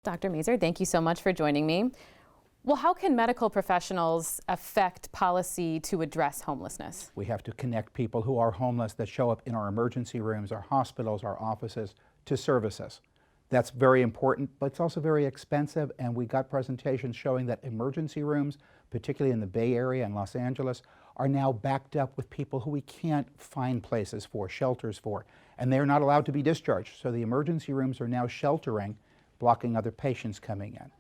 Dr. Mazur, thank you so much for joining me. Well, how can medical professionals affect policy to address homelessness? We have to connect people who are homeless that show up in our emergency rooms, our hospitals, our offices to services. That's very important, but it's also very expensive, and we got presentations showing that emergency rooms, particularly in the Bay Area and Los Angeles, are now backed up with people who we can't find places for, shelters for, and they're not allowed to be discharged. So the emergency rooms are now sheltering, blocking other patients coming in.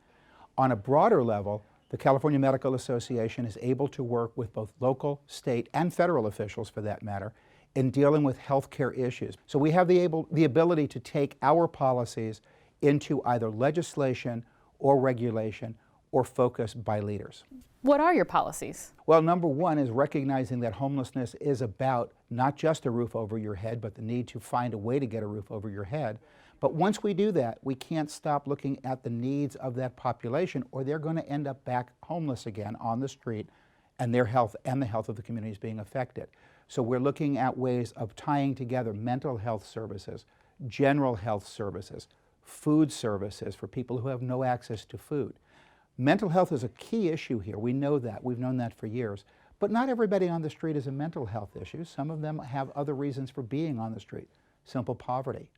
On a broader level, the California Medical Association is able to work with both local, state, and federal officials, for that matter, in dealing with healthcare issues. So we have the ability to take our policies into either legislation or regulation or focus by leaders. What are your policies? Well, number one is recognizing that homelessness is about not just a roof over your head, but the need to find a way to get a roof over your head. But once we do that, we can't stop looking at the needs of that population, or they're going to end up back homeless again on the street, and their health and the health of the community is being affected. So we're looking at ways of tying together mental health services, general health services, food services for people who have no access to food. Mental health is a key issue here. We know that. We've known that for years. But not everybody on the street is a mental health issue. Some of them have other reasons for being on the street, simple poverty.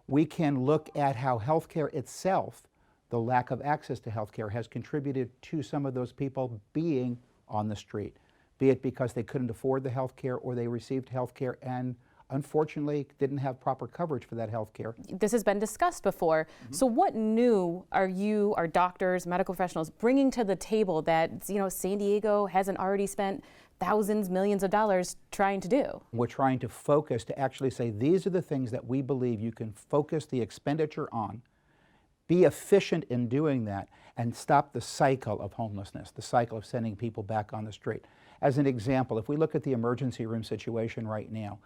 We can look at how healthcare itself, the lack of access to healthcare, has contributed to some of those people being on the street, be it because they couldn't afford the healthcare or they received healthcare and unfortunately didn't have proper coverage for that healthcare. This has been discussed before. So what new are you, our doctors, medical professionals, bringing to the table that, San Diego hasn't already spent thousands, millions of dollars trying to do? We're trying to focus to actually say these are the things that we believe you can focus the expenditure on, be efficient in doing that, and stop the cycle of homelessness, the cycle of sending people back on the street. As an example, if we look at the emergency room situation right now,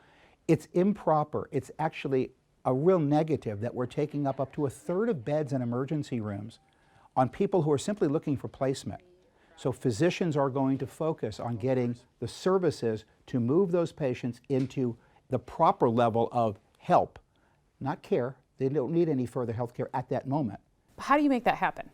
it's improper. It's actually a real negative that we're taking up to a third of beds in emergency rooms on people who are simply looking for placement. So physicians are going to focus on getting the services to move those patients into the proper level of help, not care. They don't need any further health care at that moment. How do you make that happen?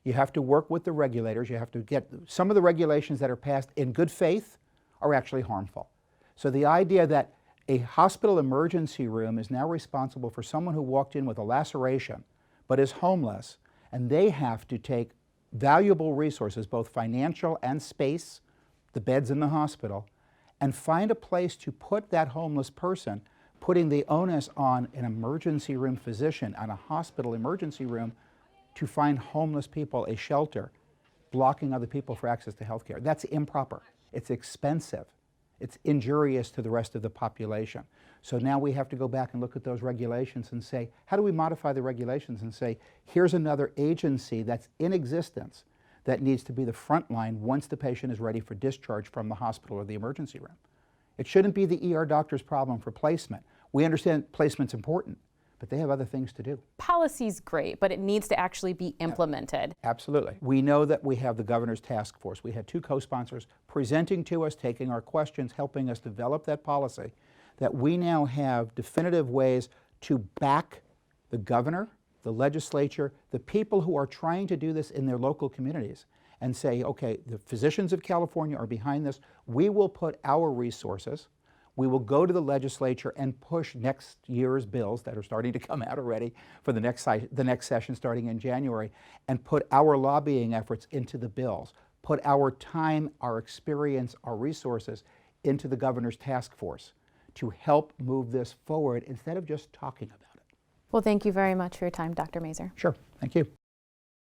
You have to work with the regulators. You have to get some of the regulations that are passed in good faith are actually harmful. So the idea that a hospital emergency room is now responsible for someone who walked in with a laceration but is homeless, and they have to take valuable resources, both financial and space, the beds in the hospital, and find a place to put that homeless person, putting the onus on an emergency room physician, on a hospital emergency room, to find homeless people a shelter, blocking other people for access to health care. That's improper. It's expensive. It's injurious to the rest of the population. So now we have to go back and look at those regulations and say, how do we modify the regulations and say, here's another agency that's in existence that needs to be the front line once the patient is ready for discharge from the hospital or the emergency room. It shouldn't be the ER doctor's problem for placement. We understand placement's important, but they have other things to do. Policy's great, but it needs to actually be implemented. Absolutely. We know that we have the governor's task force. We had two co-sponsors presenting to us, taking our questions, helping us develop that policy, that we now have definitive ways to back the governor, the legislature, the people who are trying to do this in their local communities, and say, okay, the physicians of California are behind this. We will put our resources. We will go to the legislature and push next year's bills that are starting to come out already for the next session starting in January, and put our lobbying efforts into the bills, put our time, our experience, our resources into the governor's task force to help move this forward instead of just talking about it. Well, thank you very much for your time, Dr. Mazur. Sure. Thank you.